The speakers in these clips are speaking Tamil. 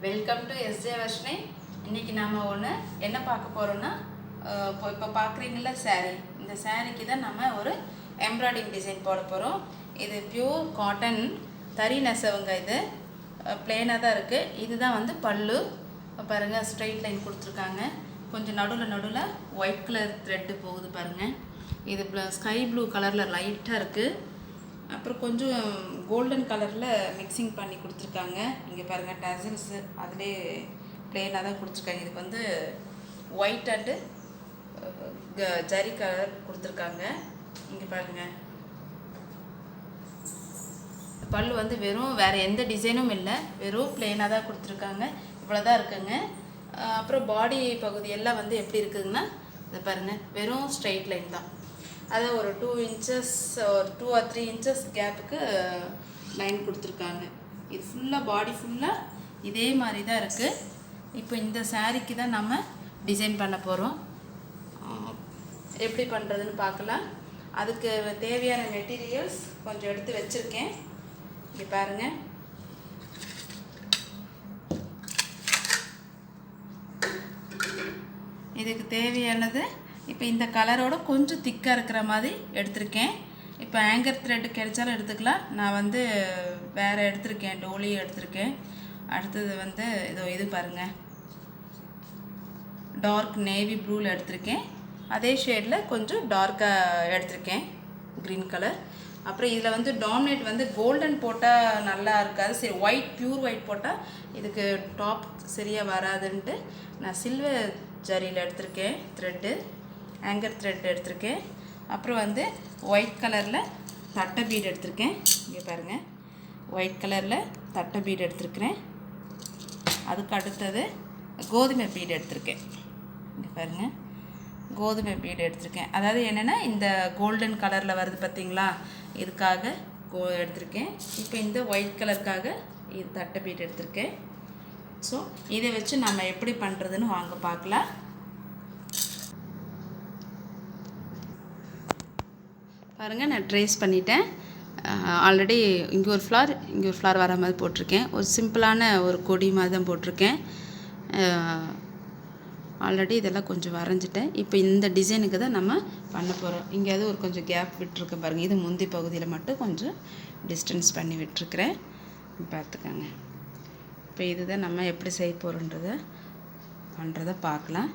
Welcome to SJ Varshini. இன்றைக்கி நாம் ஒன்று என்ன பார்க்க போகிறோன்னா, இப்போ பார்க்குறீங்களா சாரீ, இந்த சாரீக்கு தான் நம்ம ஒரு எம்ப்ராய்டிங் டிசைன் போட போகிறோம். இது பியூர் காட்டன் தறி நெசவுங்க. இது பிளெயினாக தான் இருக்குது. இதுதான் வந்து பல்லு. பாருங்கள், ஸ்ட்ரெயிட் லைன் கொடுத்துருக்காங்க. கொஞ்சம் நடுவில் ஒயிட் கலர் த்ரெட்டு போகுது பாருங்கள். இது ஸ்கை ப்ளூ கலரில் லைட்டாக இருக்குது. அப்புறம் கொஞ்சம் கோல்டன் கலரில் மிக்சிங் பண்ணி கொடுத்துருக்காங்க. இங்கே பாருங்கள், டசல்ஸு அதிலே ப்ளெயினாக தான் கொடுத்துருக்காங்க. இதுக்கு வந்து ஒயிட் அண்டு ஜரி கலர் கொடுத்துருக்காங்க. இங்கே பாருங்கள், பல்லு வந்து வெறும் வேறு எந்த டிசைனும் இல்லை, வெறும் ப்ளெயினாக தான் கொடுத்துருக்காங்க. இவ்வளோ தான் இருக்குங்க. அப்புறம் பாடி பகுதியெல்லாம் வந்து எப்படி இருக்குதுன்னா, இதை பாருங்கள், வெறும் ஸ்ட்ரெயிட் லைன் தான். அதை ஒரு 2 inches ஒரு 2 or 3 inches கேப்புக்கு லைன் கொடுத்துருக்காங்க. இது ஃபுல்லாக பாடி ஃபுல்லாக இதே மாதிரி தான் இருக்குது. இப்போ இந்த சாரீக்கு தான் நம்ம டிசைன் பண்ண போகிறோம். எப்படி பண்ணுறதுன்னு பார்க்கலாம். அதுக்கு தேவையான மெட்டீரியல்ஸ் கொஞ்சம் எடுத்து வச்சுருக்கேன். இங்கே பாருங்கள், இதுக்கு தேவையானது இப்போ இந்த கலரோட கொஞ்சம் திக்காக இருக்கிற மாதிரி எடுத்திருக்கேன். இப்போ ஆங்கர் த்ரெட்டு கிடைச்சாலும் எடுத்துக்கலாம். நான் வந்து வேறு எடுத்திருக்கேன், டோலி எடுத்திருக்கேன். அடுத்தது வந்து இது பாருங்கள், டார்க் நேவி ப்ளூவில் எடுத்திருக்கேன். அதே ஷேடில் கொஞ்சம் டார்க்காக எடுத்திருக்கேன், க்ரீன் கலர். அப்புறம் இதில் வந்து டாமினேட் வந்து கோல்டன் போட்டால் நல்லா இருக்காது, சரி ஒயிட் பியூர் ஒயிட் போட்டால் இதுக்கு டாப் சரியாக வராதுன்ட்டு நான் சில்வர் ஜரியில் எடுத்திருக்கேன் த்ரெட்டு, ஆங்கர் த்ரெட் எடுத்திருக்கேன். அப்புறம் வந்து ஒயிட் கலரில் தட்டை பீட் எடுத்திருக்கேன். இங்கே பாருங்கள், ஒயிட் கலரில் தட்டை பீட் எடுத்திருக்கிறேன். அதுக்கு அடுத்தது கோதுமை பீடு எடுத்திருக்கேன். இங்கே பாருங்கள், கோதுமை பீடு எடுத்திருக்கேன். அதாவது என்னென்னா, இந்த கோல்டன் கலரில் வருது பார்த்திங்களா, இதுக்காக எடுத்திருக்கேன். இப்போ இந்த ஒயிட் கலருக்காக இது தட்டை பீட் எடுத்திருக்கேன். ஸோ இதை வச்சு நம்ம எப்படி பண்ணுறதுன்னு வாங்க பார்க்கலாம். பாருங்கள், நான் ட்ரேஸ் பண்ணிட்டேன். ஆல்ரெடி இங்கே ஒரு ஃப்ளார் வர மாதிரி போட்டிருக்கேன். ஒரு சிம்பிளான ஒரு கொடி மாதிரி தான் போட்டிருக்கேன். ஆல்ரெடி இதெல்லாம் கொஞ்சம் வரைஞ்சிட்டேன். இப்போ இந்த டிசைனுக்கு தான் நம்ம பண்ண போகிறோம். இங்கேயாவது ஒரு கொஞ்சம் கேப் விட்டுருக்கேன் பாருங்கள். இது முந்தி பகுதியில் மட்டும் கொஞ்சம் டிஸ்டன்ஸ் பண்ணி விட்டுருக்குறேன், பார்த்துக்கோங்க. இப்போ இதுதான் நம்ம எப்படி செய்ய போகிறோன்றதை பார்க்கலாம்.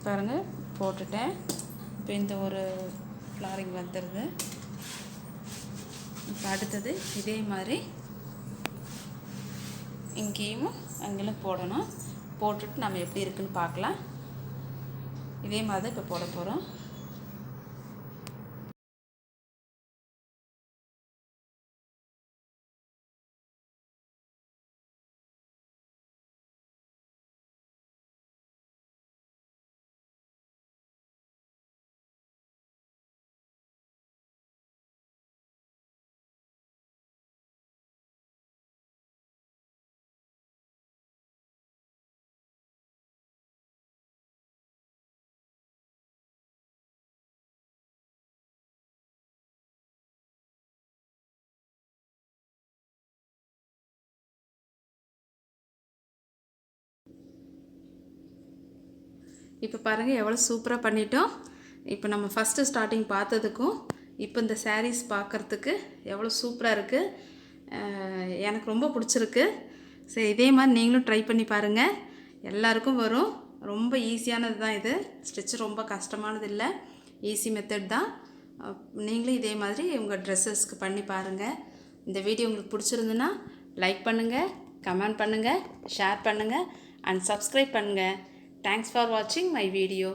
பாருங்கள் போட்டுட்டேன். இப்போ இந்த ஒரு ஃப்ளாரிங் வந்துடுது. இப்போ அடுத்தது இதே மாதிரி இங்கேயும் அங்கேயும் போடணும். போட்டுட்டு நம்ம எப்படி இருக்குன்னு பார்க்கலாம். இதே மாதிரி இப்போ போட போகிறோம். இப்போ பாருங்கள் எவ்வளோ சூப்பராக பண்ணிட்டோம். இப்போ நம்ம ஃபஸ்ட்டு ஸ்டார்டிங் பார்த்ததுக்கும் இப்போ இந்த சாரீஸ் பார்க்குறதுக்கு எவ்வளோ சூப்பராக இருக்குது. எனக்கு ரொம்ப பிடிச்சிருக்கு. சரி, இதே மாதிரி நீங்களும் ட்ரை பண்ணி பாருங்கள். எல்லாருக்கும் வரும். ரொம்ப ஈஸியானது தான் இது. ஸ்டிச் ரொம்ப கஷ்டமானது இல்லை, ஈஸி மெத்தட் தான். நீங்களும் இதே மாதிரி உங்கள் ட்ரெஸ்ஸஸ்க்கு பண்ணி பாருங்கள். இந்த வீடியோ உங்களுக்கு பிடிச்சிருந்துன்னா லைக் பண்ணுங்கள், கமெண்ட் பண்ணுங்கள், ஷேர் பண்ணுங்கள் அண்ட் சப்ஸ்கிரைப் பண்ணுங்கள். Thanks for watching my video.